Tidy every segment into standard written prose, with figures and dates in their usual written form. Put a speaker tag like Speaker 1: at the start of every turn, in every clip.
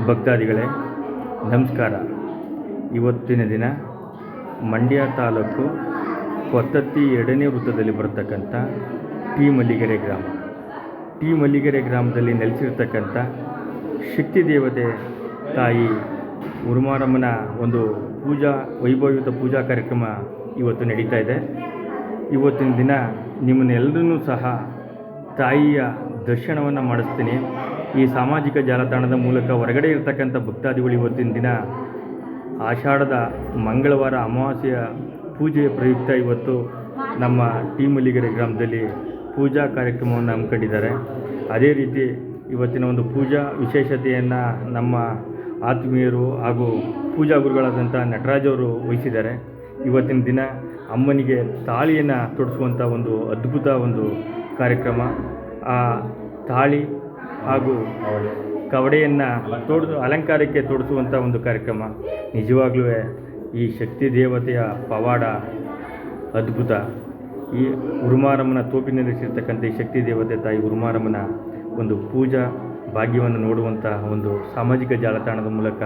Speaker 1: ಭಕ್ತಾದಿಗಳೇ ನಮಸ್ಕಾರ. ಇವತ್ತಿನ ದಿನ ಮಂಡ್ಯ ತಾಲೂಕು ಕೊತ್ತತ್ತಿ 2ನೇ ವೃತ್ತದಲ್ಲಿ ಬರತಕ್ಕಂಥ ಟಿ ಮಲ್ಲಿಗೆರೆ ಗ್ರಾಮ. ಟಿ ಮಲ್ಲಿಗೆರೆ ಗ್ರಾಮದಲ್ಲಿ ನೆಲೆಸಿರ್ತಕ್ಕಂಥ ಶಕ್ತಿ ದೇವತೆ ತಾಯಿ ಉರುಮಾರಮ್ಮನ ಒಂದು ವೈಭವಯುತ ಪೂಜಾ ಕಾರ್ಯಕ್ರಮ ಇವತ್ತು ನಡೀತಾ ಇದೆ. ಇವತ್ತಿನ ದಿನ ನಿಮ್ಮನ್ನೆಲ್ಲರೂ ಸಹ ತಾಯಿಯ ದರ್ಶನವನ್ನು ಮಾಡಿಸ್ತೀನಿ. ಈ ಸಾಮಾಜಿಕ ಜಾಲತಾಣದ ಮೂಲಕ ಹೊರಗಡೆ ಇರತಕ್ಕಂಥ ಭಕ್ತಾದಿಗಳು ಇವತ್ತಿನ ದಿನ ಆಷಾಢದ ಮಂಗಳವಾರ ಅಮಾವಾಸ್ಯೆಯ ಪೂಜೆಯ ಪ್ರಯುಕ್ತ ಇವತ್ತು ನಮ್ಮ ಟಿ ಮಲ್ಲಿಗೆರೆ ಗ್ರಾಮದಲ್ಲಿ ಪೂಜಾ ಕಾರ್ಯಕ್ರಮವನ್ನು ಹಮ್ಮಿಕೊಂಡಿದ್ದಾರೆ. ಅದೇ ರೀತಿ ಇವತ್ತಿನ ಒಂದು ಪೂಜಾ ವಿಶೇಷತೆಯನ್ನು ನಮ್ಮ ಆತ್ಮೀಯರು ಹಾಗೂ ಪೂಜಾ ಗುರುಗಳಾದಂಥ ನಟರಾಜವರು ವಹಿಸಿದ್ದಾರೆ. ಇವತ್ತಿನ ದಿನ ಅಮ್ಮನಿಗೆ ತಾಳಿಯನ್ನು ತೊಡಿಸುವಂಥ ಒಂದು ಅದ್ಭುತ ಒಂದು ಕಾರ್ಯಕ್ರಮ. ಆ ತಾಳಿ ಹಾಗೂ ಕವಡೆಯನ್ನು ಅಲಂಕಾರಕ್ಕೆ ತೊಡಿಸುವಂಥ ಒಂದು ಕಾರ್ಯಕ್ರಮ. ನಿಜವಾಗ್ಲೂ ಈ ಶಕ್ತಿ ದೇವತೆಯ ಪವಾಡ ಅದ್ಭುತ. ಈ ಉರುಮಾರಮ್ಮನ ತೋಪಿನಲ್ಲಿಸಿರ್ತಕ್ಕಂಥ ಈ ಶಕ್ತಿ ದೇವತೆ ತಾಯಿ ಉರುಮಾರಮ್ಮನ ಒಂದು ಪೂಜಾ ಭಾಗ್ಯವನ್ನು ನೋಡುವಂಥ ಒಂದು ಸಾಮಾಜಿಕ ಜಾಲತಾಣದ ಮೂಲಕ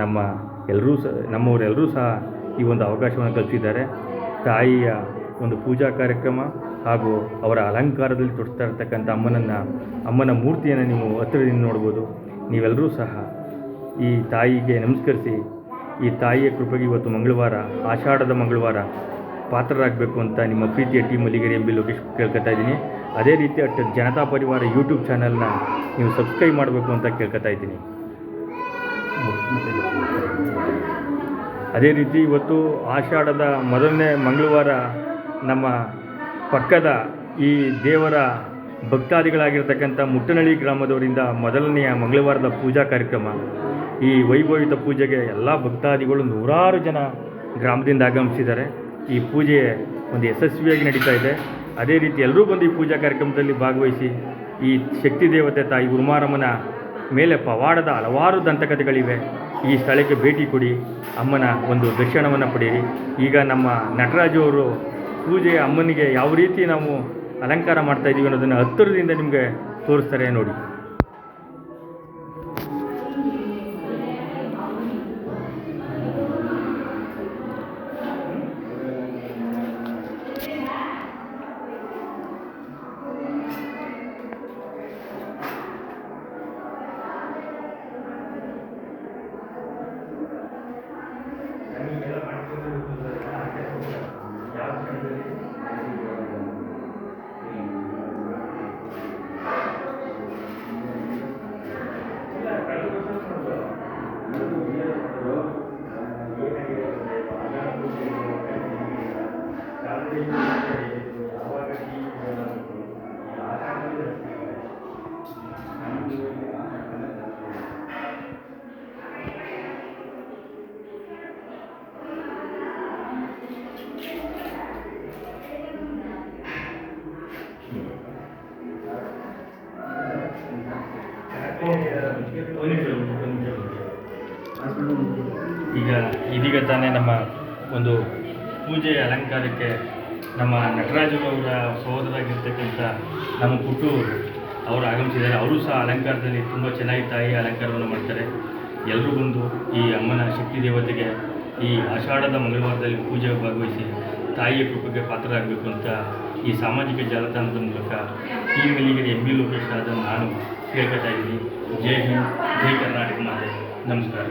Speaker 1: ನಮ್ಮವರೆಲ್ಲರೂ ಸಹ ಈ ಒಂದು ಅವಕಾಶವನ್ನು ಕಲ್ಪಿಸಿದ್ದಾರೆ. ತಾಯಿಯ ಒಂದು ಪೂಜಾ ಕಾರ್ಯಕ್ರಮ ಹಾಗೂ ಅವರ ಅಲಂಕಾರದಲ್ಲಿ ತೊಡಿಸ್ತಾ ಇರ್ತಕ್ಕಂಥ ಅಮ್ಮನ ಮೂರ್ತಿಯನ್ನು ನೀವು ಹತ್ತಿರದಿಂದ ನೋಡ್ಬೋದು. ನೀವೆಲ್ಲರೂ ಸಹ ಈ ತಾಯಿಗೆ ನಮಸ್ಕರಿಸಿ ಈ ತಾಯಿಯ ಕೃಪೆಗೆ ಇವತ್ತು ಮಂಗಳವಾರ, ಆಷಾಢದ ಮಂಗಳವಾರ ಪಾತ್ರರಾಗಬೇಕು ಅಂತ ನಿಮ್ಮ ಪ್ರೀತಿಯ ಟಿ ಮಲ್ಲಿಗೆರೆ ಎಂಬಿ ಲೋಕೇಶ್ ಕೇಳ್ಕೊತಾ ಇದ್ದೀನಿ. ಅದೇ ರೀತಿ ಜನತಾ ಪರಿವಾರ ಯೂಟ್ಯೂಬ್ ಚಾನಲ್ನ ನೀವು ಸಬ್ಸ್ಕ್ರೈಬ್ ಮಾಡಬೇಕು ಅಂತ ಕೇಳ್ಕೊತಾ ಇದ್ದೀನಿ. ಅದೇ ರೀತಿ ಇವತ್ತು ಆಷಾಢದ ಮೊದಲನೇ ಮಂಗಳವಾರ ನಮ್ಮ ಪಕ್ಕದ ಈ ದೇವರ ಭಕ್ತಾದಿಗಳಾಗಿರ್ತಕ್ಕಂಥ ಮುಟ್ಟನಹಳ್ಳಿ ಗ್ರಾಮದವರಿಂದ ಮೊದಲನೆಯ ಮಂಗಳವಾರದ ಪೂಜಾ ಕಾರ್ಯಕ್ರಮ. ಈ ವೈಭವಯುತ ಪೂಜೆಗೆ ಎಲ್ಲ ಭಕ್ತಾದಿಗಳು ನೂರಾರು ಜನ ಗ್ರಾಮದಿಂದ ಆಗಮಿಸಿದ್ದಾರೆ. ಈ ಪೂಜೆ ಒಂದು ಯಶಸ್ವಿಯಾಗಿ ನಡೀತಾ ಇದೆ. ಅದೇ ರೀತಿ ಎಲ್ಲರೂ ಬಂದು ಈ ಪೂಜಾ ಕಾರ್ಯಕ್ರಮದಲ್ಲಿ ಭಾಗವಹಿಸಿ ಈ ಶಕ್ತಿ ದೇವತೆ ತಾಯಿ ಉರುಮಾರಮ್ಮನ ಮೇಲೆ ಪವಾಡದ ಹಲವಾರು ದಂತಕಥೆಗಳಿವೆ. ಈ ಸ್ಥಳಕ್ಕೆ ಭೇಟಿ ಕೊಡಿ, ಅಮ್ಮನ ಒಂದು ದರ್ಶನವನ್ನು ಪಡೆಯಿರಿ. ಈಗ ನಮ್ಮ ನಟರಾಜು ಅವರು ಪೂಜೆ ಅಮ್ಮನಿಗೆ ಯಾವ ರೀತಿ ನಾವು ಅಲಂಕಾರ ಮಾಡ್ತಾಯಿದ್ದೀವಿ ಅನ್ನೋದನ್ನು ಹತ್ತಿರದಿಂದ ನಿಮಗೆ ತೋರಿಸ್ತಾರೆ ನೋಡಿ. ಇದೀಗ ತಾನೇ ನಮ್ಮ ಒಂದು ಪೂಜೆಯ ಅಲಂಕಾರಕ್ಕೆ ನಮ್ಮ ನಟರಾಜರವರ ಸಹೋದರಾಗಿರ್ತಕ್ಕಂಥ ನಮ್ಮ ಪುಟ್ಟೂರು ಅವರು ಆಗಮಿಸಿದ್ದಾರೆ. ಅವರು ಸಹ ಅಲಂಕಾರದಲ್ಲಿ ತುಂಬ ಚೆನ್ನಾಗಿ ತಾಯಿಯ ಅಲಂಕಾರವನ್ನು ಮಾಡ್ತಾರೆ. ಎಲ್ಲರೂ ಬಂದು ಈ ಅಮ್ಮನ ಶಕ್ತಿ ದೇವತೆಗೆ ಈ ಆಷಾಢದ ಮಂಗಳವಾರದಲ್ಲಿ ಪೂಜೆಗೆ ಭಾಗವಹಿಸಿ ತಾಯಿಯ ಕೃಪೆಗೆ ಪಾತ್ರರಾಗಬೇಕು ಅಂತ ಈ ಸಾಮಾಜಿಕ ಜಾಲತಾಣದ ಮೂಲಕ ಟಿ ಮಲ್ಲಿಗೆರೆ ಎಂಬಿ ಲೋಕೇಶ್ ಆದ ನಾನು ಕೇಳ್ಕೊತಾ ಇದ್ದೀನಿ. ಜೈ ಹಿಂದ್, ಜೈ ಕರ್ನಾಟಕ ಮಾತೆ. ನಮಸ್ಕಾರ.